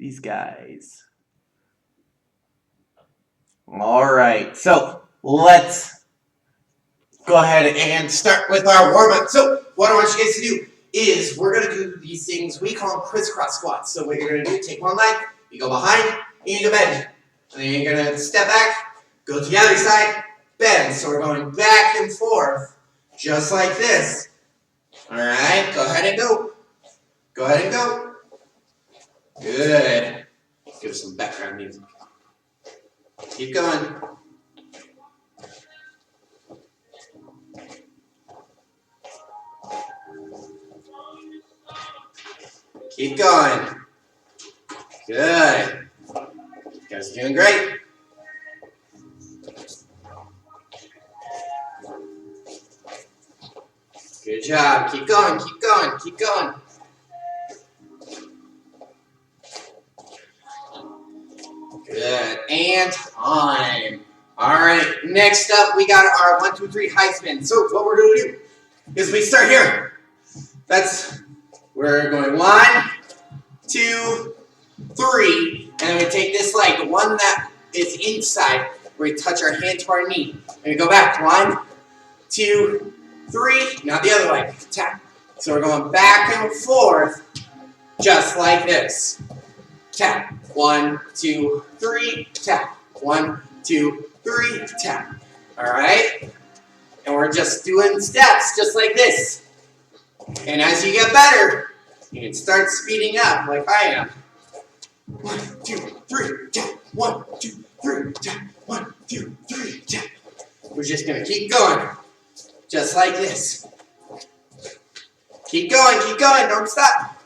these guys. All right, so let's go ahead and start with our warm-up. So what I want you guys to do is we're going to do these things, we call them crisscross squats. So what you're going to do, take one leg, you go behind, and you go bend. And then you're going to step back, go to the other side, bend. So we're going back and forth, just like this. All right, go ahead and go. Go ahead and go. Good. Let's give us some background music. Keep going. Keep going. Good. You guys are doing great. Good job. Keep going, keep going, keep going. Good. And time. All right. Next up, we got our 1, 2, 3 high spin. So what we're going to do is we start here. We're going 1, 2, 3, and then we take this leg, the one that is inside, where we touch our hand to our knee. And we go back. 1, 2, 3. Now the other leg. Tap. So we're going back and forth, just like this. Tap. 1, 2, 3. Tap. 1, 2, 3. Tap. All right. And we're just doing steps, just like this. And as you get better, you can start speeding up like I am. 1, 2, 3, tap. 1, 2, 3, tap. 1, 2, 3, tap. We're just going to keep going, just like this. Keep going, don't stop.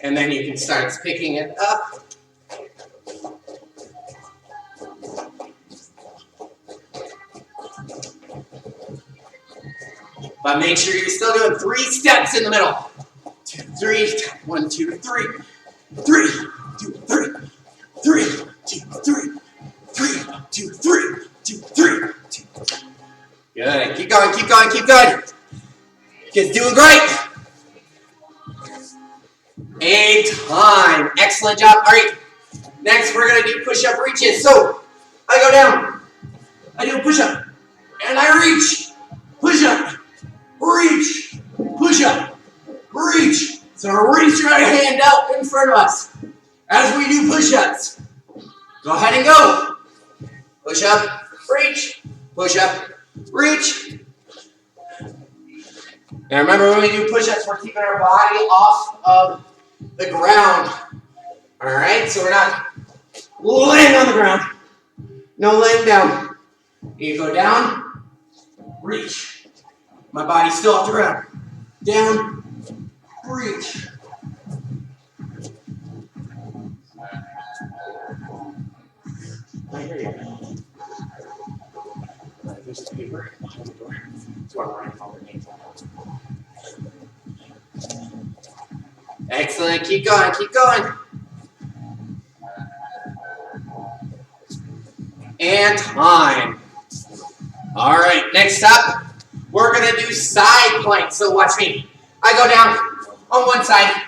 And then you can start picking it up. But make sure you're still doing 3 steps in the middle. 2, 3, 1, 2, 3. 3, 2, 3. 3, 2, 3. 3, 2, 3. 2, 3. 2. Good. Keep going, keep going, keep going. You guys doing great. And time. Excellent job. All right. Next, we're going to do push-up reaches. So, I go down. I do a push-up. And I reach. Push-up. Reach. Push-up. Reach. So, reach your hand out in front of us as we do push-ups. Go ahead and go. Push-up. Reach. Push-up. Reach. Now, remember when we do push-ups, we're keeping our body off of the ground. All right, so we're not laying on the ground. No laying down. You go down, reach. My body's still off the ground. Down, reach. I hear you. There's a paper behind the door. That's where I'm writing all the names on. Excellent. Keep going. Keep going. And time. All right. Next up, we're going to do side planks. So watch me. I go down on one side.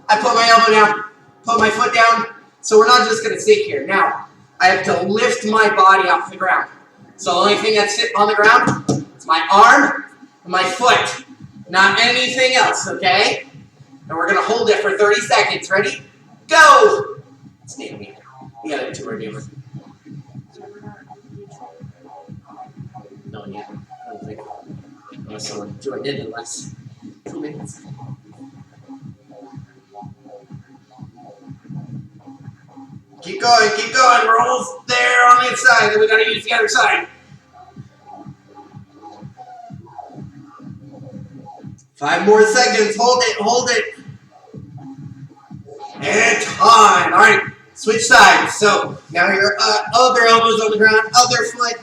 I put my elbow down. Put my foot down. So we're not just going to sit here. Now, I have to lift my body off the ground. So the only thing that's sitting on the ground is my arm and my foot. Not anything else, okay? And we're going to hold it for 30 seconds. Ready? Go! Stand me. The other two are new. No, yeah. I don't think. Unless someone joined in the last 2 minutes. Keep going, keep going. We're almost there on the inside. Then we got to use the other side. 5 more seconds. Hold it, hold it. And time. All right, switch sides. So now your other elbow's on the ground, other foot.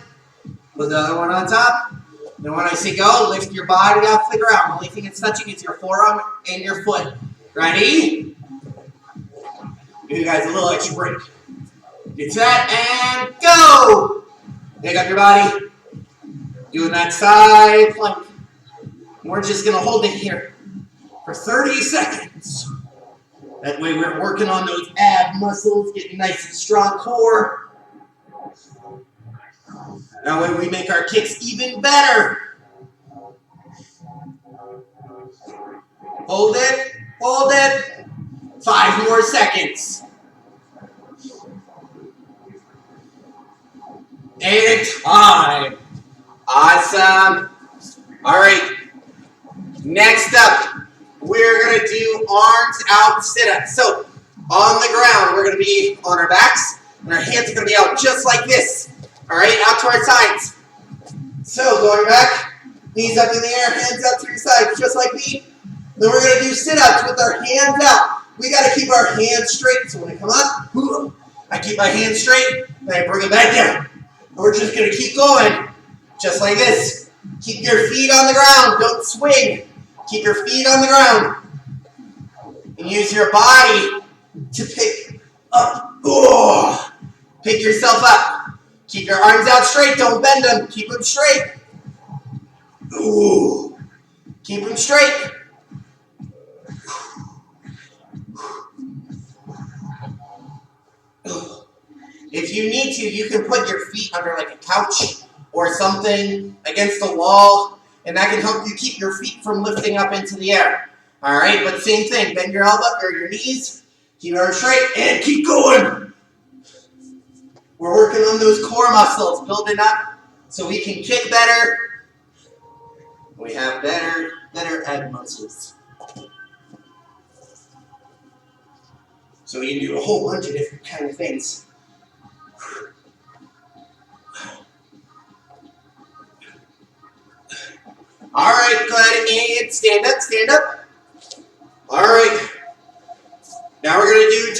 Put the other one on top. Then when I say go, lift your body off the ground. The only thing it's touching is your forearm and your foot. Ready? Give you guys a little extra break. Get set and go. Pick up your body. Doing that side plank. We're just going to hold it here for 30 seconds. That way we're working on those ab muscles, getting nice and strong core. That way we make our kicks even better. Hold it, hold it. 5 more seconds. And time. Awesome. All right. Next up, we're going to do arms out sit-ups. So on the ground, we're going to be on our backs, and our hands are going to be out just like this. All right, out to our sides. So going back, knees up in the air, hands out to your sides, just like me. Then we're going to do sit-ups with our hands out. We got to keep our hands straight. So when I come up, I keep my hands straight, then I bring them back down. And we're just going to keep going, just like this. Keep your feet on the ground. Don't swing. Keep your feet on the ground. And use your body to pick up. Oh, pick yourself up. Keep your arms out straight. Don't bend them. Keep them straight. Ooh. Keep them straight. If you need to, you can put your feet under like a couch or something against the wall, and that can help you keep your feet from lifting up into the air. All right, but same thing. Bend your elbow or your knees. Keep your arms straight and keep going. We're working on those core muscles, building up so we can kick better. We have better ab muscles. So we can do a whole bunch of different kind of things. All right, go ahead and stand up, stand up. All right. Now we're going to do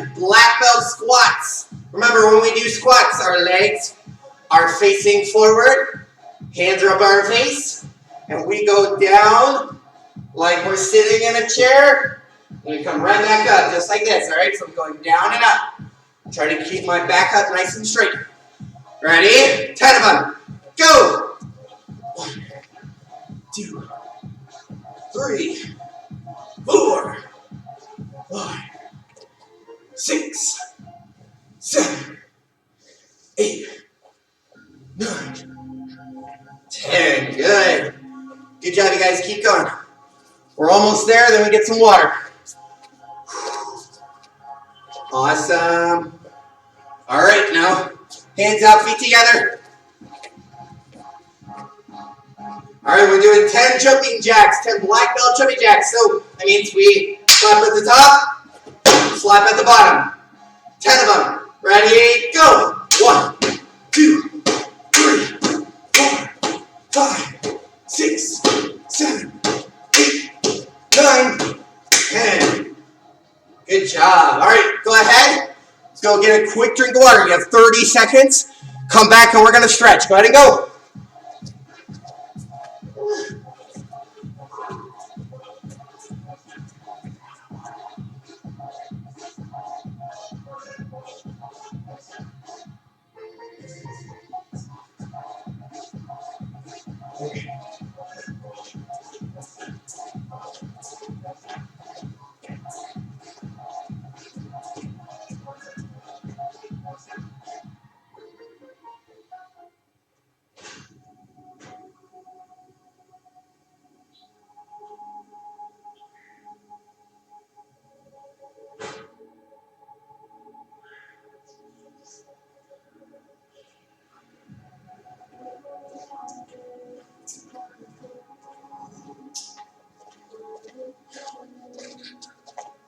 10 black belt squats. Remember, when we do squats, our legs are facing forward, hands are up our face, and we go down like we're sitting in a chair, and we come right back up, just like this, all right? So I'm going down and up. Try to keep my back up nice and straight. Ready? 10 of them. Go! 1, 2, 3, 4, 5, 6, 7, 8, 9, 10. Good. Good job, you guys. Keep going. We're almost there, then we get some water. Awesome. All right, now hands out, feet together. All right, we're doing 10 jumping jacks, 10 black belt jumping jacks. So that means we slap at the top, slap at the bottom. 10 of them. Ready, go. 1, 2, 3, 4, 5, 6, 7, 8, 9, 10. Good job. All right, go ahead. Let's go get a quick drink of water. You have 30 seconds. Come back and we're going to stretch. Go ahead and go.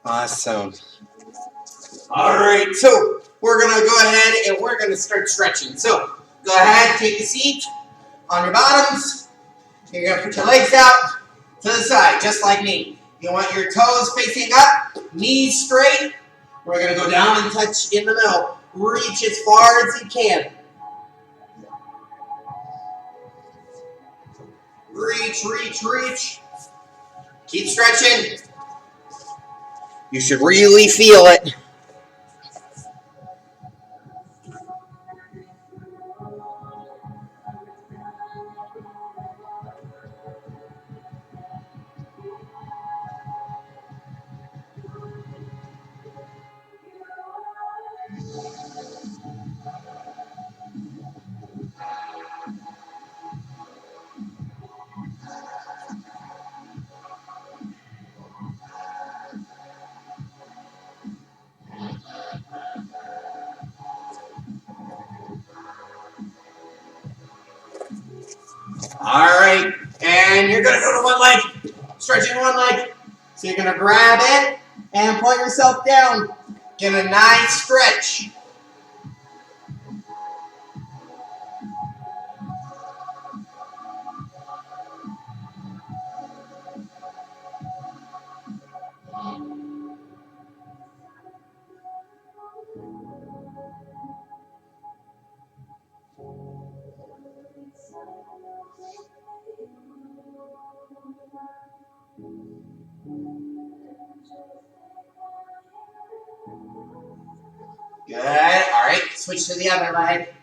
Awesome. All right, so we're going to go ahead and we're going to start stretching. So go ahead, take a seat on your bottoms. You're going to put your legs out to the side, just like me. You want your toes facing up, knees straight. We're going to go down and touch in the middle. Reach as far as you can. Reach, reach, reach. Keep stretching. You should really feel it. All right, and you're gonna go to one leg, stretching one leg. So you're gonna grab it and pull yourself down. Get a nice stretch. Good. All right, switch to the other leg.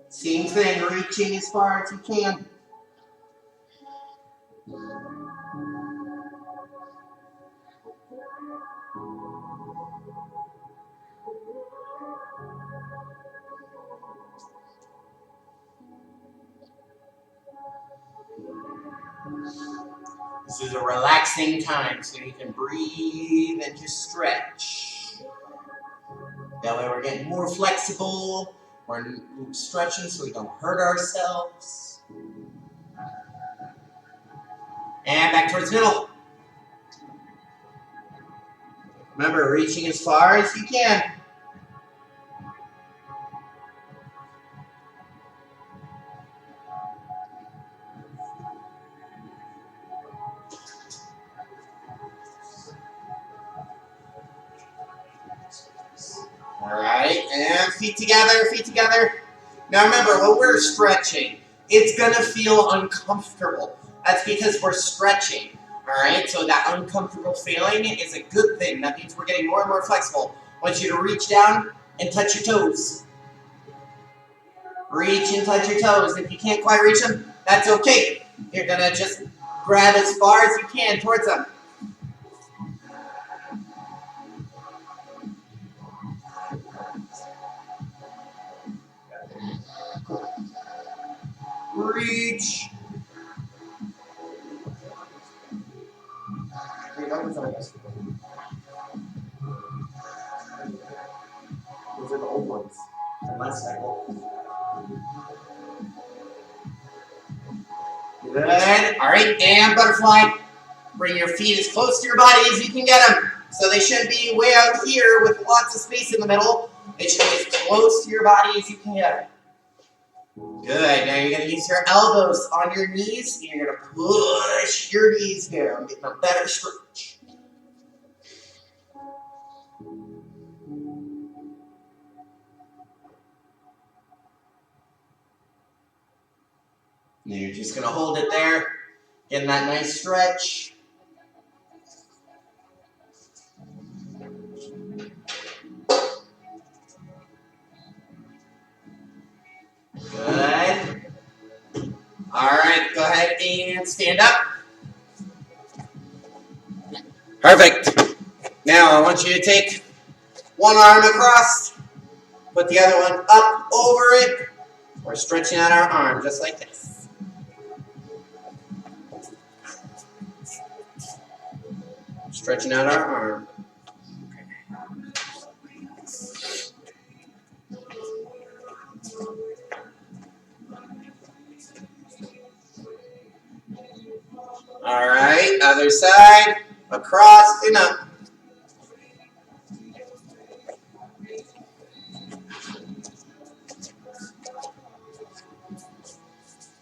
Same thing, reaching as far as you can. This is a relaxing time, so you can breathe and just stretch. That way we're getting more flexible. We're stretching so we don't hurt ourselves. And back towards the middle. Remember, reaching as far as you can. All right, and feet together, feet together. Now remember, when we're stretching, it's gonna feel uncomfortable. That's because we're stretching, all right? So that uncomfortable feeling is a good thing. That means we're getting more and more flexible. I want you to reach down and touch your toes. Reach and touch your toes. If you can't quite reach them, that's okay. You're gonna just grab as far as you can towards them. Reach. Those are the old ones. Last cycle. Good. All right, and butterfly. Bring your feet as close to your body as you can get them. So they shouldn't be way out here with lots of space in the middle. They should be as close to your body as you can get them. Good. Now you're going to use your elbows on your knees. And you're going to push your knees down, getting a better stretch. And you're just going to hold it there, getting that nice stretch. Good. All right, go ahead and stand up. Perfect. Now I want you to take one arm across, put the other one up over it. We're stretching out our arm just like this. Stretching out our arm. All right, other side, across and up.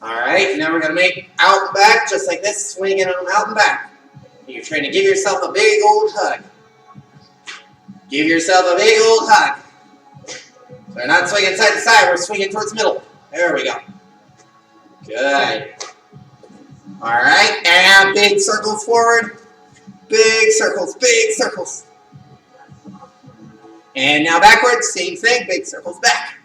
All right, now we're going to make out and back just like this, swinging them out and back. You're trying to give yourself a big old hug. Give yourself a big old hug. We're not swinging side to side, we're swinging towards the middle. There we go. Good. All right, and big circles forward. Big circles, big circles. And now backwards, same thing, big circles back.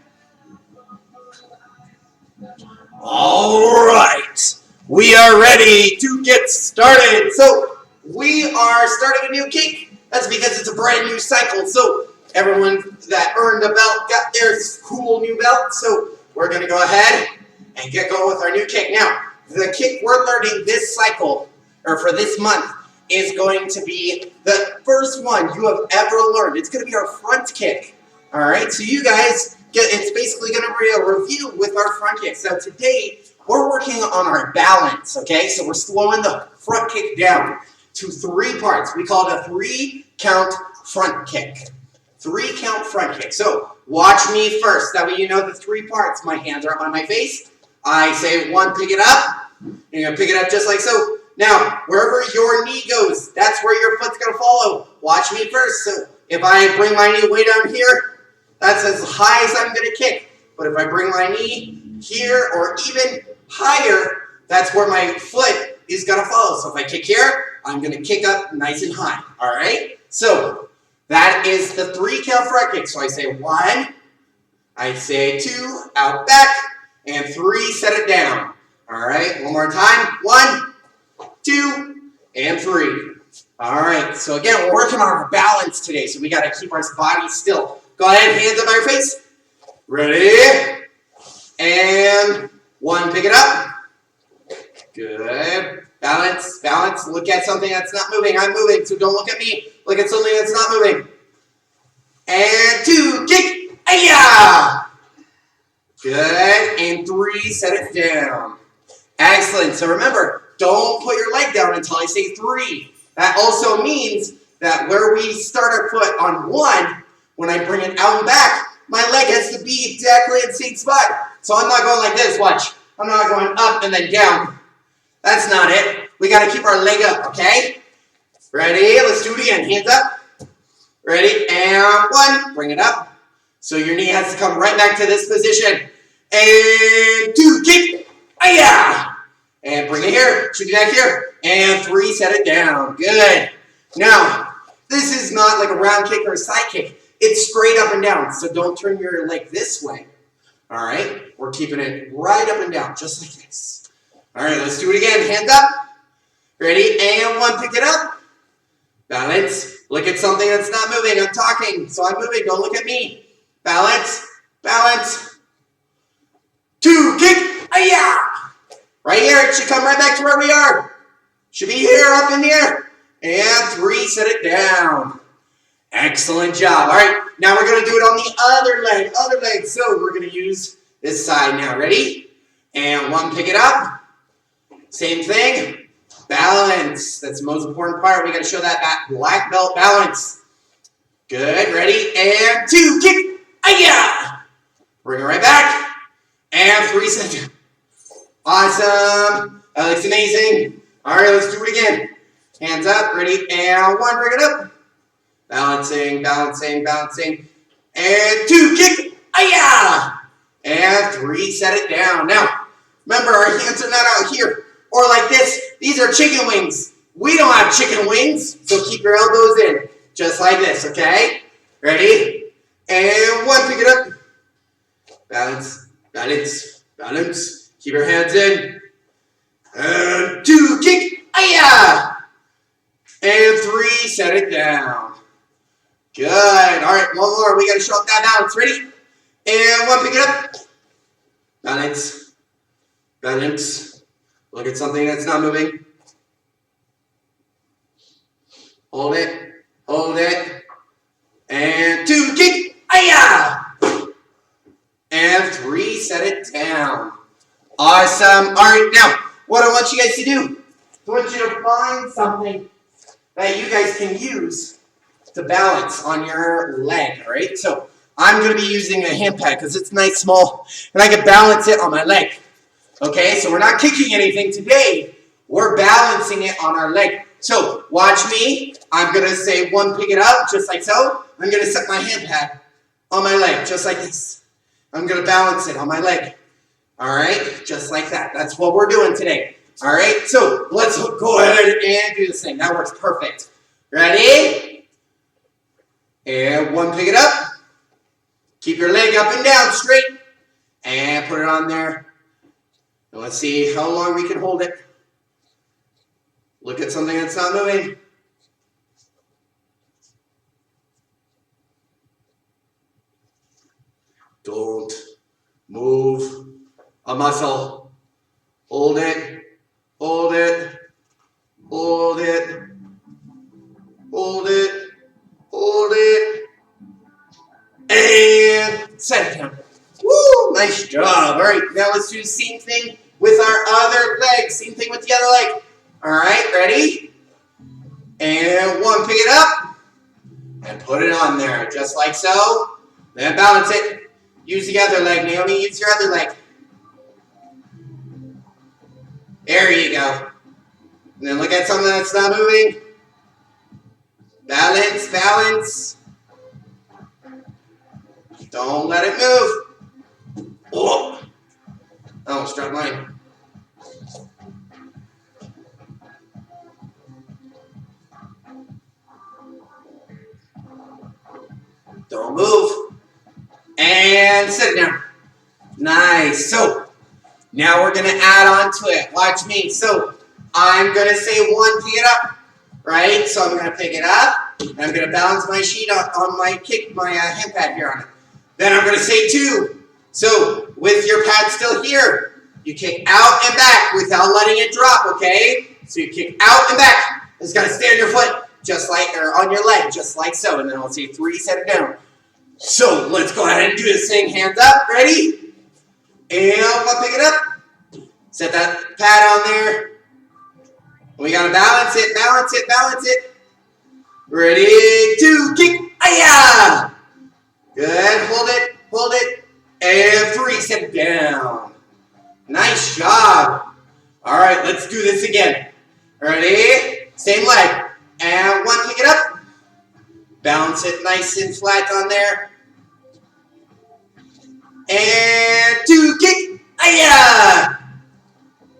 All right, we are ready to get started. So we are starting a new kick. That's because it's a brand new cycle. So everyone that earned a belt got their cool new belt. So we're going to go ahead and get going with our new kick. Now, the kick we're learning this cycle, or for this month, is going to be the first one you have ever learned. It's going to be our front kick. All right, so you guys, it's basically going to be a review with our front kick. So today, we're working on our balance, okay? So we're slowing the front kick down to 3 parts. We call it a 3-count front kick. 3-count front kick. So watch me first. That way you know the 3 parts. My hands are up on my face. I say 1, pick it up. You're going to pick it up just like so. Now, wherever your knee goes, that's where your foot's going to follow. Watch me first. So if I bring my knee way down here, that's as high as I'm going to kick. But if I bring my knee here or even higher, that's where my foot is going to follow. So if I kick here, I'm going to kick up nice and high. All right? So that is the 3-count front kick. So I say 1, I say 2, out back, and 3, set it down. All right? One more time. 1, 2, and 3. All right. So again, we're working on our balance today. So we got to keep our body still. Go ahead, hands up by your face. Ready? And 1, pick it up. Good. Balance, balance. Look at something that's not moving. I'm moving, so don't look at me. Look at something that's not moving. And 2, kick. Ayah! Good. And 3, set it down. Excellent. So remember, don't put your leg down until I say 3. That also means that where we start our foot on 1, when I bring it out and back, my leg has to be exactly in the same spot. So I'm not going like this, watch. I'm not going up and then down. That's not it. We got to keep our leg up, okay? Ready? Let's do it again. Hands up. Ready? And 1. Bring it up. So your knee has to come right back to this position. And 2. Kick. Ayah! And bring it here. Shoot it back here. And 3. Set it down. Good. Now, this is not like a round kick or a side kick. It's straight up and down. So don't turn your leg this way. All right? We're keeping it right up and down, just like this. All right, let's do it again. Hands up. Ready? And 1, pick it up. Balance. Look at something that's not moving. I'm talking, so I'm moving. Don't look at me. Balance. Balance. 2, kick. Ayah! Right here. It should come right back to where we are. Should be here, up in the air. And 3, set it down. Excellent job. All right, now we're going to do it on the other leg. So we're going to use this side now. Ready? And 1, pick it up. Same thing. Balance. That's the most important part. We got to show that black belt balance. Good. Ready? And 2, kick. Ayah! Bring it right back. And 3, set down. Awesome. That looks amazing. All right, let's do it again. Hands up. Ready? And 1, bring it up. Balancing, balancing, balancing. And 2, kick. Ayah! And 3, set it down. Now, remember, our hands are not out here or like this. These are chicken wings. We don't have chicken wings, so keep your elbows in, just like this, okay? Ready? And 1, pick it up. Balance, balance, balance. Keep your hands in. And 2, kick. Ayah! And 3, set it down. Good. All right, 1 more. We got to show up that balance. Ready? And 1, pick it up. Balance. Balance. Look at something that's not moving. Hold it. Hold it. And 2, kick. Ayah! And 3, set it down. Awesome. All right, now, what I want you guys to do, I want you to find something that you guys can use to balance on your leg, all right? So I'm going to be using a hand pad because it's nice, small, and I can balance it on my leg. Okay, so we're not kicking anything today. We're balancing it on our leg. So watch me. I'm going to say 1, pick it up, just like so. I'm going to set my hand pad on my leg, just like this. I'm going to balance it on my leg. All right, just like that. That's what we're doing today. All right, so let's go ahead and do this thing. That works perfect. Ready? And 1, pick it up. Keep your leg up and down straight. And put it on there. And let's see how long we can hold it. Look at something that's not moving. Don't move a muscle. Hold it. Hold it. Hold it. Hold it. Hold it. And set it down. Woo! Nice job. All right, now let's do the same thing with our other leg. Same thing with the other leg. All right, ready? And one, pick it up and put it on there, just like so. Then balance it. Use the other leg, Naomi. Use your other leg. There you go. And then look at something that's not moving. Balance, balance. Don't let it move. Oh, I almost dropped mine. Don't move. And sit it down. Nice. So, now we're going to add on to it. Watch me. So, I'm going to say one, pick it up. Right? So, I'm going to pick it up. And I'm going to balance my sheet on my hand pad here on it. Then I'm going to say two. So, with your pad still here, you kick out and back without letting it drop, okay? So, you kick out and back. It's got to stay on your foot, just like, or on your leg, just like so. And then I'll say three, set it down. So, let's go ahead and do this thing. Hands up. Ready? And I'll pick it up. Set that pad on there. We got to balance it, balance it, balance it. Ready to kick. Aya! Good. Hold it. And three, set it down. Nice job. All right, let's do this again. Ready? Same leg. And one, pick it up. Balance it nice and flat on there. And two, kick. Aya!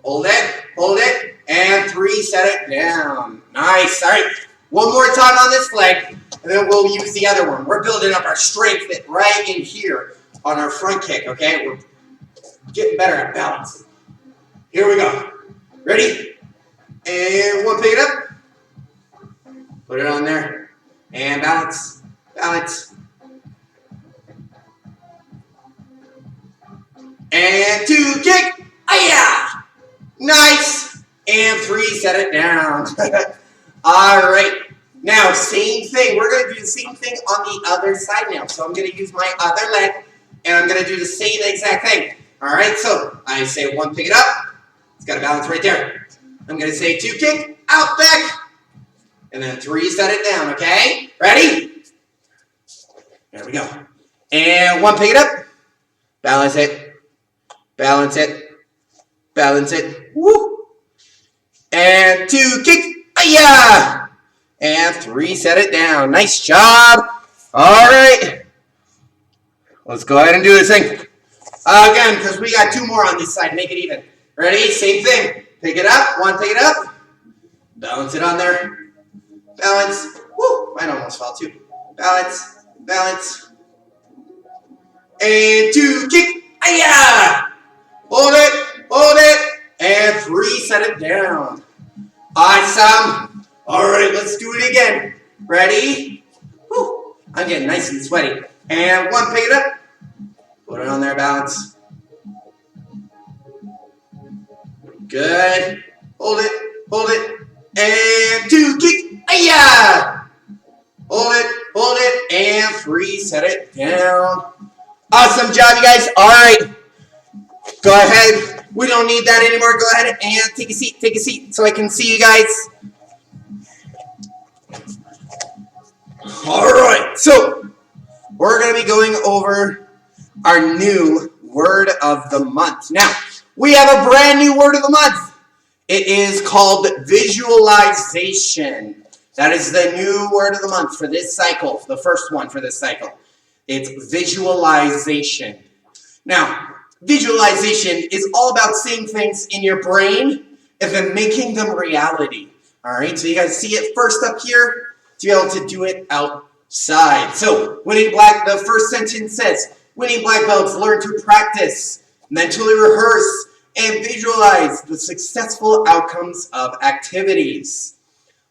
Hold it. And three, set it down. Nice. All right. One more time on this leg, and then we'll use the other one. We're building up our strength right in here on our front kick, okay? We're getting better at balance. Here we go. Ready? And one, pick it up. Put it on there. And balance. Balance. And two, kick. Aya! Nice. And three, set it down. All right. Now, same thing. We're going to do the same thing on the other side now. So I'm going to use my other leg, and I'm going to do the same exact thing. All right. So I say one, pick it up. It's got to balance right there. I'm going to say two, kick, out, back. And then three, set it down. Okay. Ready? There we go. And one, pick it up. Balance it. Balance it. Balance it. Woo. And two, kick. Aya! And three, set it down. Nice job. All right. Let's go ahead and do this thing. Again, because we got two more on this side. Make it even. Ready? Same thing. Pick it up. One, pick it up. Balance it on there. Balance. Woo! Mine almost fell too. Balance. Balance. And two, kick. Aya! Hold it. Hold it. And three, set it down. Awesome. All right, let's do it again. Ready? Whew. I'm getting nice and sweaty. And one, pick it up. Put it on there, balance. Good. Hold it. And two, kick. Aya! Hold it, and three, set it down. Awesome job, you guys. All right. Go ahead. We don't need that anymore. Go ahead and take a seat so I can see you guys. All right, so we're going to be going over our new word of the month. Now, we have a brand new word of the month. It is called visualization. That is the new word of the month for this cycle, the first one for this cycle. It's visualization. Now, visualization is all about seeing things in your brain and then making them reality. All right, so you guys see it first up here to be able to do it outside. So, the first sentence says, winning black belts learn to practice, mentally rehearse, and visualize the successful outcomes of activities.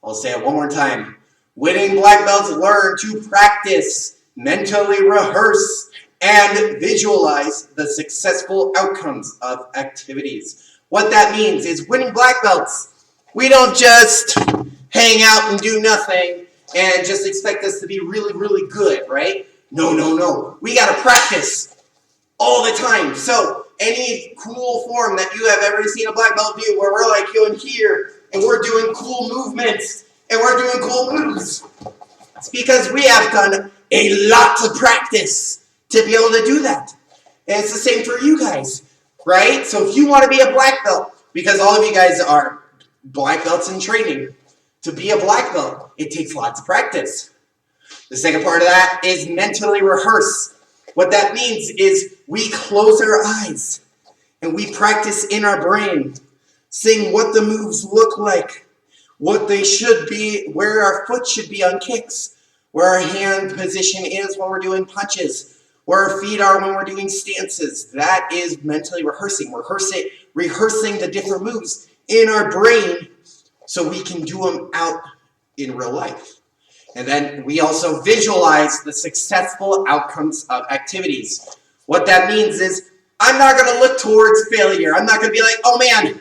I'll say it one more time. Winning black belts learn to practice, mentally rehearse, and visualize the successful outcomes of activities. What that means is winning black belts, we don't just hang out and do nothing and just expect us to be really, really good, right? No. We got to practice all the time. So, any cool form that you have ever seen a black belt do, where we're like going here and we're doing cool movements and we're doing cool moves. It's because we have done a lot of practice to be able to do that. And it's the same for you guys, right? So if you want to be a black belt, because all of you guys are black belts in training, to be a black belt, it takes lots of practice. The second part of that is mentally rehearse. What that means is we close our eyes and we practice in our brain, seeing what the moves look like, what they should be, where our foot should be on kicks, where our hand position is when we're doing punches, where our feet are when we're doing stances. That is mentally rehearsing. Rehearsing the different moves in our brain so we can do them out in real life. And then we also visualize the successful outcomes of activities. What that means is I'm not going to look towards failure. I'm not going to be like, oh man,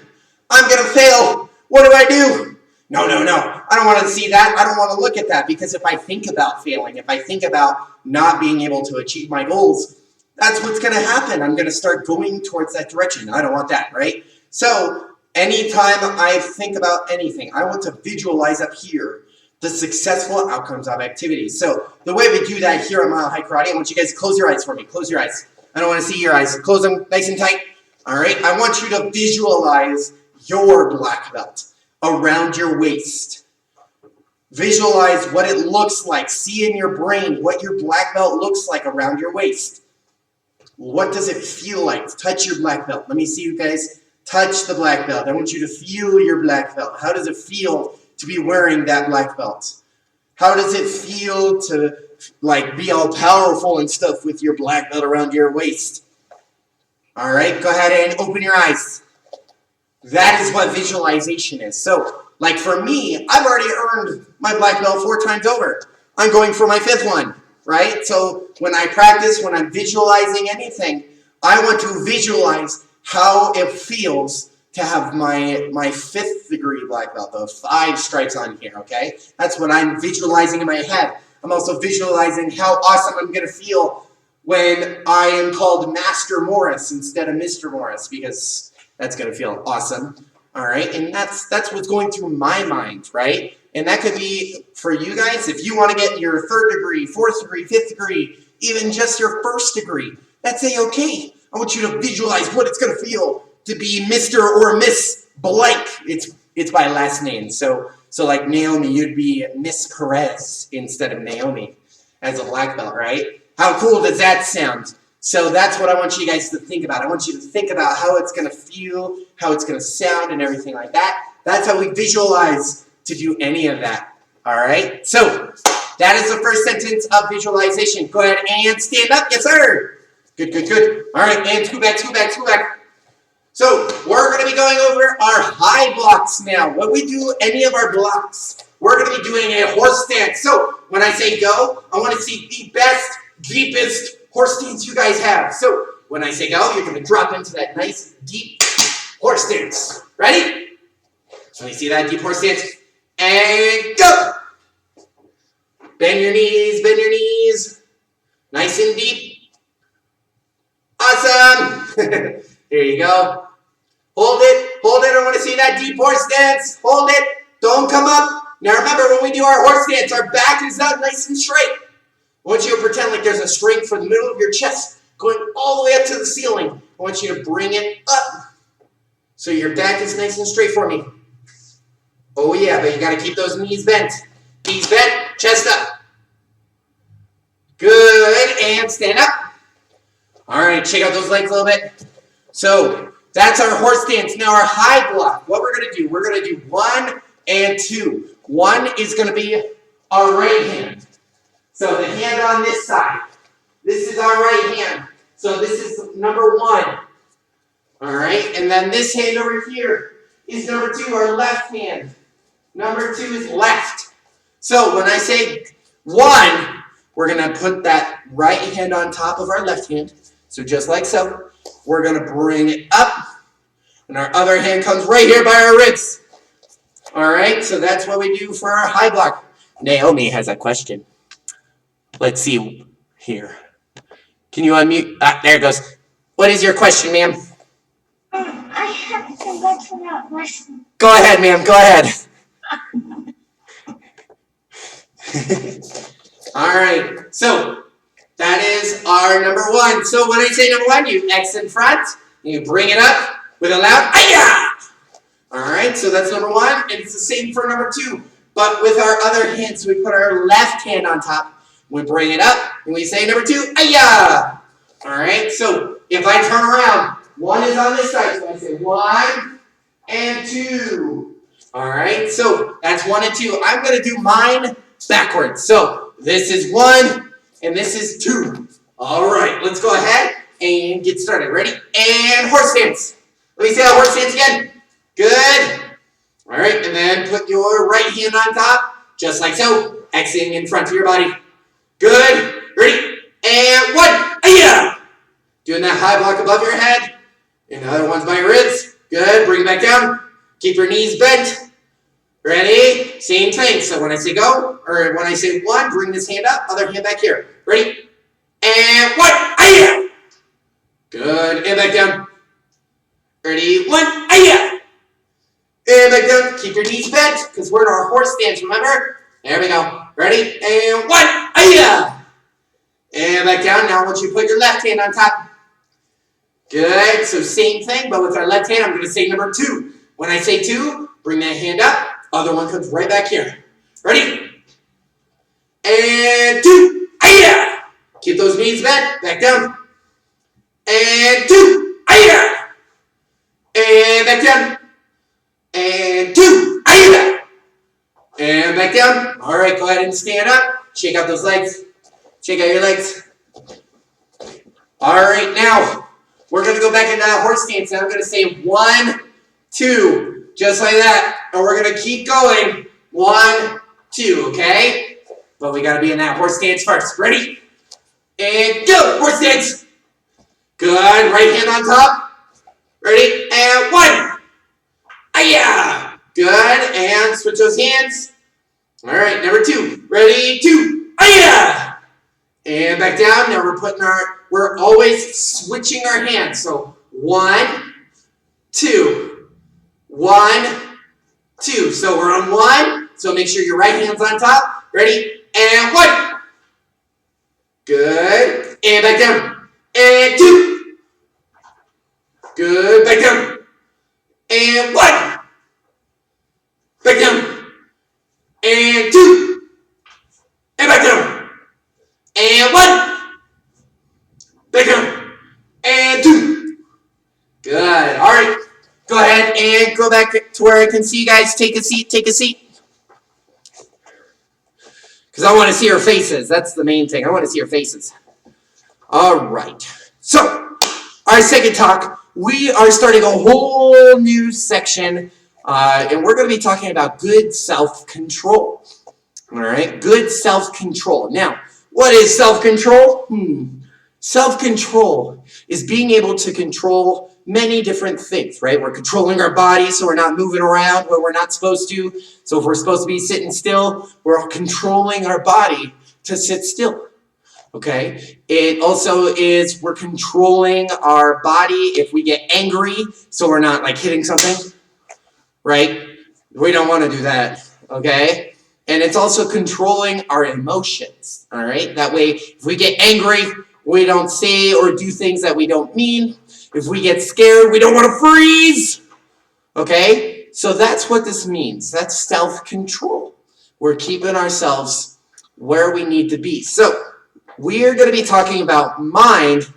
I'm going to fail. What do I do? No. I don't want to see that. I don't want to look at that, because if I think about failing, if I think about not being able to achieve my goals, that's what's going to happen. I'm going to start going towards that direction. I don't want that, right? So anytime I think about anything, I want to visualize up here the successful outcomes of activities. So the way we do that here on Mile High Karate, I want you guys to close your eyes for me. Close your eyes. I don't want to see your eyes. Close them nice and tight. All right? I want you to visualize your black belt around your waist. Visualize what it looks like. See in your brain what your black belt looks like around your waist. What does it feel like? Touch your black belt. Let me see you guys touch the black belt. I want you to feel your black belt. How does it feel to be wearing that black belt? How does it feel to be all powerful and stuff with your black belt around your waist? All right, go ahead and open your eyes. That is what visualization is. So, like for me, I've already earned my black belt 4 times over. I'm going for my 5th one, right? So when I practice, when I'm visualizing anything, I want to visualize how it feels to have my 5th degree black belt, the 5 stripes on here, okay? That's what I'm visualizing in my head. I'm also visualizing how awesome I'm going to feel when I am called Master Morris instead of Mr. Morris, because that's going to feel awesome, all right? And that's what's going through my mind, right? And that could be for you guys, if you want to get your 3rd degree, 4th degree, 5th degree, even just your 1st degree, that's a-okay. I want you to visualize what it's going to feel to be Mr. or Miss blank. It's by last name. So like Naomi, you'd be Miss Perez instead of Naomi as a black belt, right? How cool does that sound? So that's what I want you guys to think about. I want you to think about how it's going to feel, how it's going to sound, and everything like that. That's how we visualize to do any of that. All right? So that is the first sentence of visualization. Go ahead and stand up. Yes, sir. Good. All right, and scoot back. So we're going to be going over our high blocks now. When we do any of our blocks, we're going to be doing a horse stance. So when I say go, I want to see the best, deepest horse stance you guys have. So when I say go, you're going to drop into that nice, deep horse stance. Ready? So you see that deep horse stance. And go! Bend your knees. Nice and deep. Awesome! Here you go. Hold it. I want to see that deep horse stance. Hold it. Don't come up. Now remember, when we do our horse stance, our back is up nice and straight. I want you to pretend like there's a string from the middle of your chest going all the way up to the ceiling. I want you to bring it up so your back is nice and straight for me. Oh yeah, but you got to keep those knees bent. Knees bent, chest up. Good, and stand up. All right, shake out those legs a little bit. So that's our horse stance. Now our high block, what we're going to do, we're going to do 1 and 2. 1 is going to be our right hand. So the hand on this side. This is our right hand. So this is number 1. All right, and then this hand over here is number 2, our left hand. Number 2 is left. So when I say 1, we're going to put that right hand on top of our left hand. So just like so, we're going to bring it up, and our other hand comes right here by our ribs. All right, so that's what we do for our high block. Naomi has a question. Let's see here. Can you unmute? Ah, there it goes. What is your question, ma'am? I have to go to that lesson. Go ahead, ma'am. Go ahead. All right. So that is our number one. So when I say number one, you X in front. You bring it up with a loud "Aya!" All right. So that's number one, and it's the same for number two. But with our other hand, so we put our left hand on top. We bring it up, and we say number two, "Aya!" All right. So if I turn around, one is on this side, so I say one and two. All right. So that's one and two. I'm going to do mine backwards. So this is one, and this is two. All right. Let's go ahead and get started. Ready? And horse stance. Let me see that horse stance again. Good. All right. And then put your right hand on top, just like so. Xing in front of your body. Good. Ready? And one. Aya! Doing that high block above your head. And the other one's by your ribs. Good. Bring it back down. Keep your knees bent. Ready? Same thing. So when I say go, or when I say one, bring this hand up, other hand back here. Ready? And one. Aya! Good. And back down. Ready? One. Aya! And back down. Keep your knees bent, because we're in our horse stance, remember? There we go. Ready? And one. Aya! And back down. Now I want you to put your left hand on top. Good. So same thing, but with our left hand, I'm going to say number two. When I say two, bring that hand up. Other one comes right back here. Ready? And two. Aya! Keep those knees bent. Back down. And two. Aya! And back down. And two. Aya! And back down. All right, go ahead and stand up. Shake out those legs. Shake out your legs. All right, now we're going to go back into that horse stance. Now I'm going to say one, two, just like that. And we're going to keep going. One, two, okay? But we got to be in that horse stance first. Ready? And go. Horse stance. Good. Right hand on top. Ready? And one. Aya! Good. And switch those hands. All right, number two. Ready? Two. Aya! And back down. Now we're always switching our hands. So one, two. One, two. So we're on one. So make sure your right hand's on top. Ready? And one. Good. And back down. And two. Good. Back down. And one. Back down. And two. And back down. And one. Back down. And two. Good. All right. Go ahead and go back to where I can see you guys. Take a seat. Take a seat. Because I want to see your faces. That's the main thing. I want to see your faces. All right. So, our second talk, we are starting a whole new section, and we're going to be talking about good self-control. All right, good self-control. Now, what is self-control? Self-control is being able to control many different things, right? We're controlling our body so we're not moving around where we're not supposed to. So if we're supposed to be sitting still, we're controlling our body to sit still. Okay, it also is we're controlling our body if we get angry, so we're not like hitting something, right? We don't want to do that, okay? And it's also controlling our emotions, all right? That way, if we get angry, we don't say or do things that we don't mean. If we get scared, we don't want to freeze, okay? So that's what this means. That's self-control. We're keeping ourselves where we need to be. So we're going to be talking about mind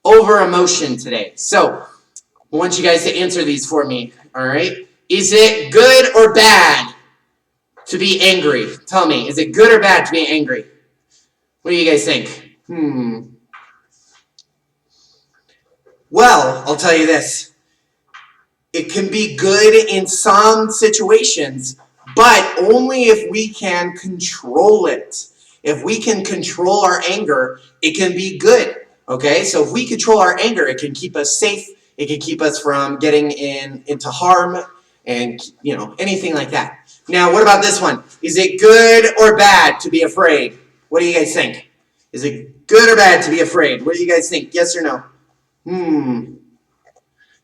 over emotion today. So I want you guys to answer these for me, all right? Is it good or bad to be angry? Tell me, is it good or bad to be angry? What do you guys think? Well, I'll tell you this. It can be good in some situations, but only if we can control it. If we can control our anger, it can be good, okay? So if we control our anger, it can keep us safe. It can keep us from getting into harm and, you know, anything like that. Now, what about this one? Is it good or bad to be afraid? What do you guys think? Is it good or bad to be afraid? What do you guys think? Yes or no?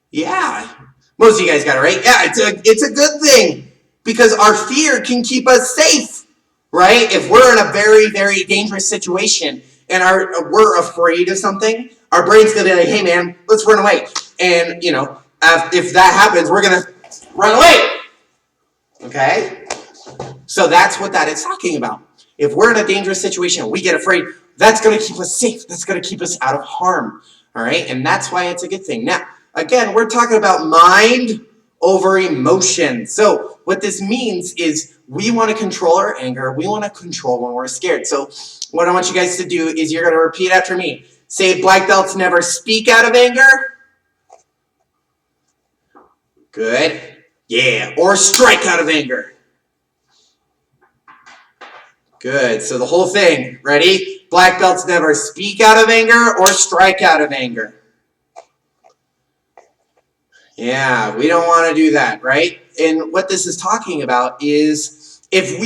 Yeah, Most of you guys got it right. Yeah, it's a good thing because our fear can keep us safe, right? If we're in a very, very dangerous situation and we're afraid of something, our brain's gonna be like, hey man, let's run away. And if that happens, we're gonna run away. Okay? So that's what that is talking about. If we're in a dangerous situation, we get afraid, that's going to keep us safe. That's going to keep us out of harm. All right? And that's why it's a good thing. Now, again, we're talking about mind over emotion. So what this means is we want to control our anger. We want to control when we're scared. So what I want you guys to do is you're going to repeat after me. Say, black belts never speak out of anger. Good. Yeah. Or strike out of anger. Good. So the whole thing. Ready? Black belts never speak out of anger or strike out of anger. Yeah, we don't want to do that, right? And what this is talking about is if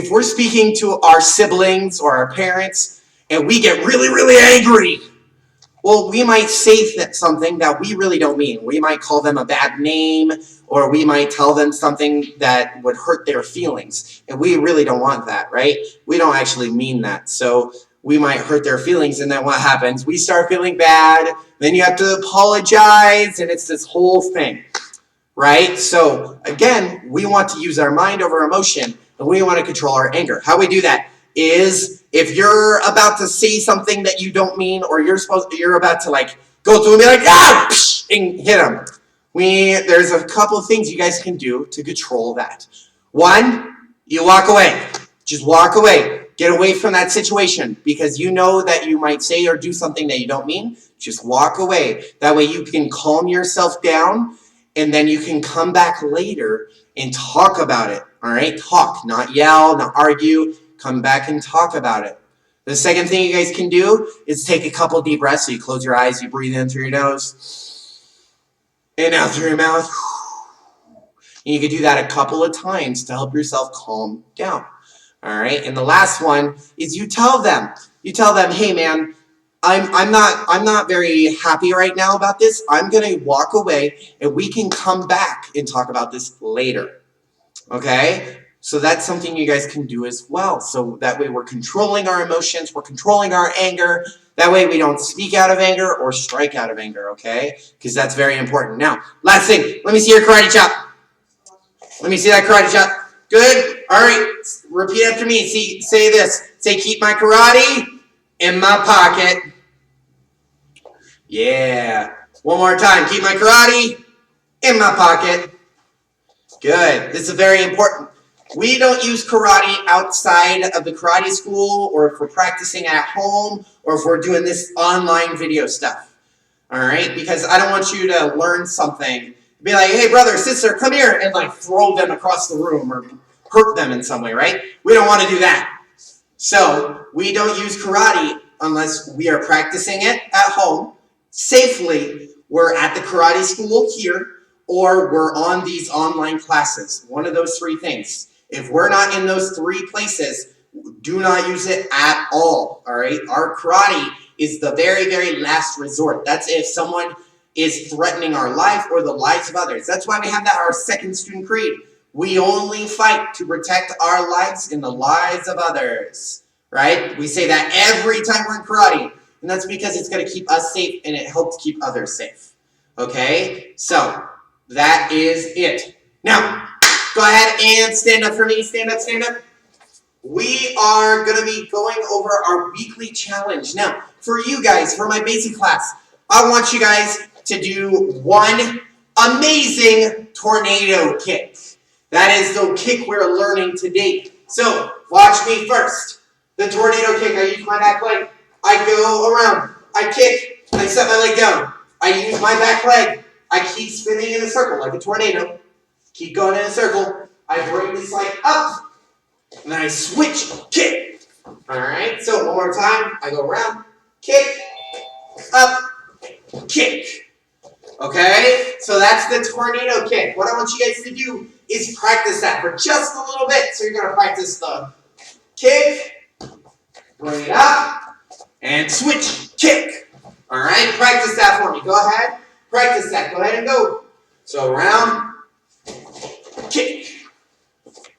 we're speaking to our siblings or our parents and we get really, really angry, well, we might say something that we really don't mean. We might call them a bad name, or we might tell them something that would hurt their feelings. And we really don't want that, right? We don't actually mean that. So we might hurt their feelings, and then what happens? We start feeling bad, then you have to apologize, and it's this whole thing, right? So again, we want to use our mind over emotion, and we want to control our anger. How we do that is if you're about to say something that you don't mean, or you're about to like go through and be like, ah, and hit them. There's a couple of things you guys can do to control that. One, you walk away. Just walk away. Get away from that situation because you know that you might say or do something that you don't mean. Just walk away. That way you can calm yourself down and then you can come back later and talk about it. All right? Talk, not yell, not argue. Come back and talk about it. The second thing you guys can do is take a couple deep breaths. So you close your eyes, you breathe in through your nose, and out through your mouth. And you can do that a couple of times to help yourself calm down. All right. And the last one is you tell them, hey man, I'm not very happy right now about this. I'm gonna walk away and we can come back and talk about this later. Okay? So that's something you guys can do as well. So that way we're controlling our emotions, we're controlling our anger. That way we don't speak out of anger or strike out of anger, okay? Because that's very important. Now, last thing, let me see your karate chop. Let me see that karate chop. Good. All right. Repeat after me. Say this. Say, keep my karate in my pocket. Yeah. One more time. Keep my karate in my pocket. Good. This is very important. We don't use karate outside of the karate school or if we're practicing at home or if we're doing this online video stuff. All right? Because I don't want you to learn something. Be like, hey, brother, sister, come here, and like throw them across the room or hurt them in some way, right? We don't want to do that. So we don't use karate unless we are practicing it at home safely. We're at the karate school here, or we're on these online classes. One of those three things. If we're not in those three places, do not use it at all, all right? Our karate is the very, very last resort. That's if someone is threatening our life or the lives of others. That's why we have that our second student creed. We only fight to protect our lives and the lives of others, right? We say that every time we're in karate, and that's because it's going to keep us safe and it helps keep others safe, okay? So that is it. Now, go ahead and stand up for me. Stand up, stand up. We are going to be going over our weekly challenge. Now, for you guys, for my basic class, I want you guys to do one amazing tornado kick. That is the kick we're learning today. So, watch me first. The tornado kick, I use my back leg. I go around. I kick. I set my leg down. I use my back leg. I keep spinning in a circle like a tornado. Keep going in a circle. I bring this leg up. And then I switch, kick. Alright, so one more time. I go around, kick, up, kick. Okay, so that's the tornado kick. What I want you guys to do is practice that for just a little bit. So you're going to practice the kick, bring it up, and switch, kick. Alright, practice that for me. Go ahead practice that. Go ahead and go. So round, kick.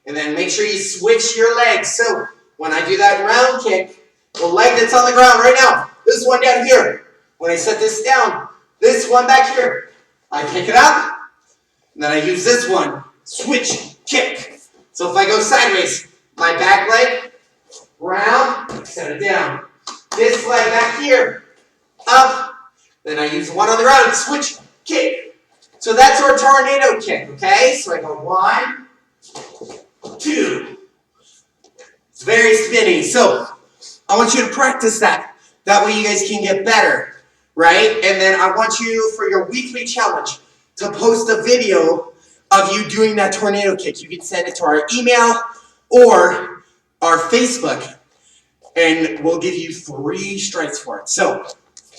And then make sure you switch your legs. So when I do that round kick, the leg that's on the ground right now, this one down here. When I set this down, this one back here, I pick it up, and then I use this one, switch, kick. So if I go sideways, my back leg, round, set it down. This leg back here, up, then I use one on the ground, switch, kick. So that's our tornado kick, okay? So I go 1, 2. It's very spinny. So I want you to practice that. That way you guys can get better, right? And then I want you, for your weekly challenge, to post a video of you doing that tornado kick. You can send it to our email or our Facebook, and we'll give you 3 strikes for it. So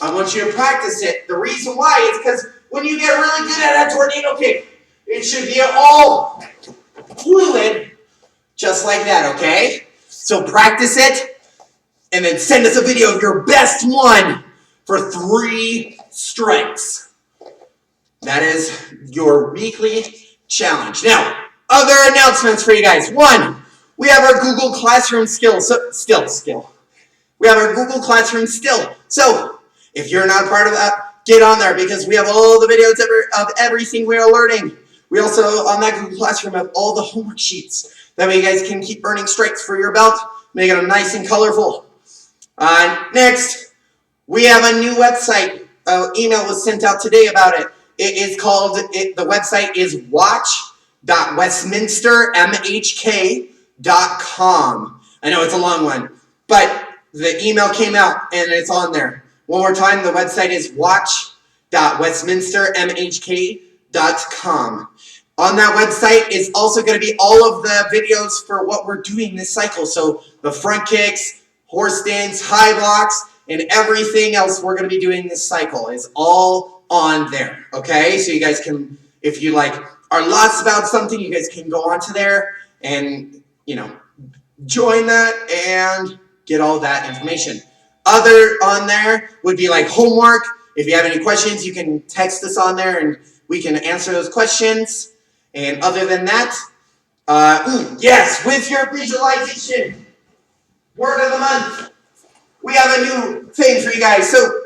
I want you to practice it. The reason why is because when you get really good at that tornado kick, it should be all fluid, just like that, okay? So practice it, and then send us a video of your best one for 3 strikes. That is your weekly challenge. Now, other announcements for you guys. 1, we have our Google Classroom skill. We have our Google Classroom still. So, if you're not a part of that, get on there because we have all the videos of everything we are learning. We also, on that Google Classroom, have all the homework sheets. That way you guys can keep earning strikes for your belt, making them nice and colorful. Next, we have a new website. Email was sent out today about it. It is called, the website is watch.westminstermhk.com. I know it's a long one, but the email came out and it's on there. One more time, the website is watch.westminstermhk.com. On that website is also going to be all of the videos for what we're doing this cycle. So the front kicks, horse stance, high blocks, and everything else we're going to be doing this cycle is all on there. Okay? So you guys can, if you like are lost about something, you guys can go onto there and, join that and get all that information. Other on there would be like homework. If you have any questions, you can text us on there and we can answer those questions. And other than that, yes, with your visualization, word of the month, we have a new thing for you guys. So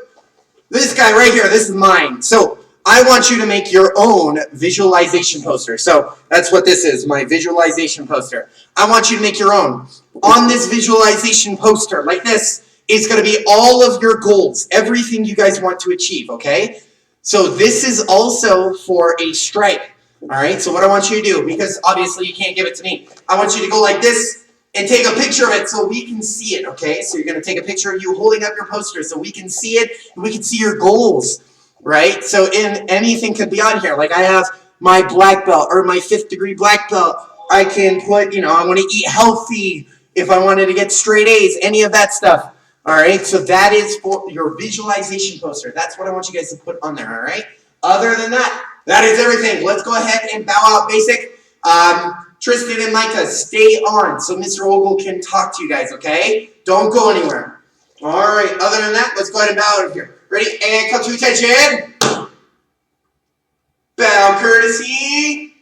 this guy right here, this is mine. So I want you to make your own visualization poster. So that's what this is, my visualization poster. I want you to make your own. On this visualization poster, like this, is going to be all of your goals, everything you guys want to achieve, okay? So this is also for a strike, all right? So what I want you to do, because obviously you can't give it to me, I want you to go like this and take a picture of it so we can see it, okay? So you're going to take a picture of you holding up your poster so we can see it and we can see your goals, right? So anything could be on here. Like I have my black belt or my 5th degree black belt. I can put, I want to eat healthy if I wanted to get straight A's, any of that stuff. All right, so that is for your visualization poster. That's what I want you guys to put on there, all right? Other than that, that is everything. Let's go ahead and bow out basic. Tristan and Micah, stay on so Mr. Ogle can talk to you guys, okay? Don't go anywhere. All right, other than that, let's go ahead and bow out of here. Ready? And come to attention. Bow courtesy.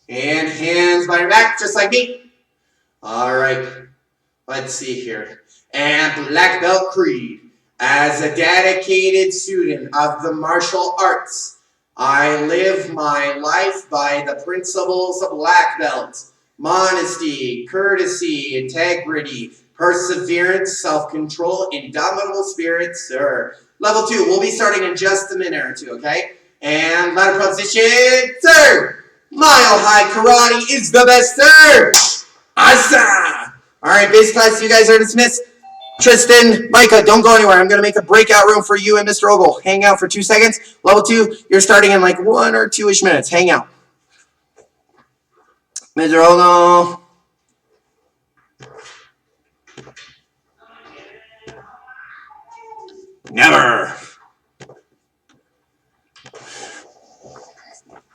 And hands by your back, just like me. All right, let's see here. And Black Belt Creed. As a dedicated student of the martial arts, I live my life by the principles of Black Belt. Modesty, courtesy, integrity, perseverance, self-control, indomitable spirit, sir. Level 2, we'll be starting in just a minute or two, okay? And ladder position, sir. Mile high karate is the best, sir. Asa. All right, basic class, you guys are dismissed. Tristan, Micah, don't go anywhere. I'm going to make a breakout room for you and Mr. Ogle. Hang out for 2 seconds. Level 2, you're starting in like 1 or 2-ish minutes. Hang out. Mr. Ogle. Never.